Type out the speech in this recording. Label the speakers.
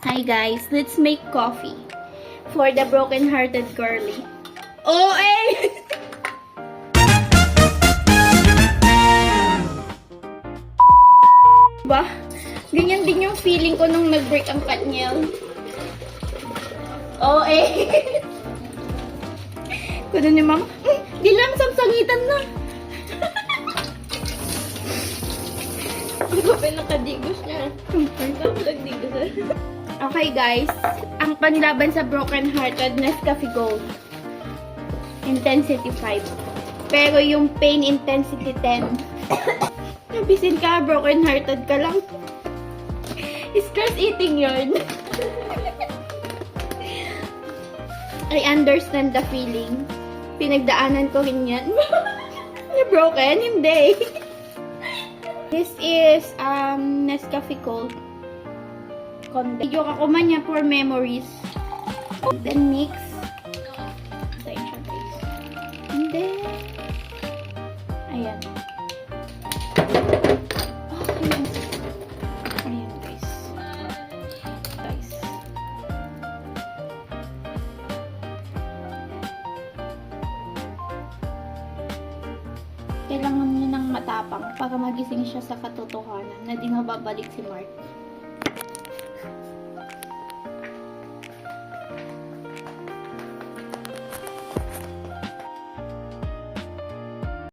Speaker 1: Hi guys, let's make coffee for the broken-hearted girly. Oh, eh! Ba? Ganyan din yung feeling ko nung nag-break ang Katniel. Oh, eh! Kuno ni mama, di lang samsangitan na. Hindi ko pa nakadigos niya. Okay guys, ang panlaban sa broken-hearted Nescafe Gold. Intensity 5. Pero yung pain intensity 10. Nabisin ka, broken-hearted ka lang. Stress eating yun. I understand the feeling. Pinagdaanan ko rin yan. Na-broken? Hindi. This is Nescafe Gold. Video ako man niya for memories. Then mix. Tayo siya guys. And then ayan. Ayan guys. Guys. Kailangan niya ng matapang para magising siya sa katotohanan na di mababalik si Mark.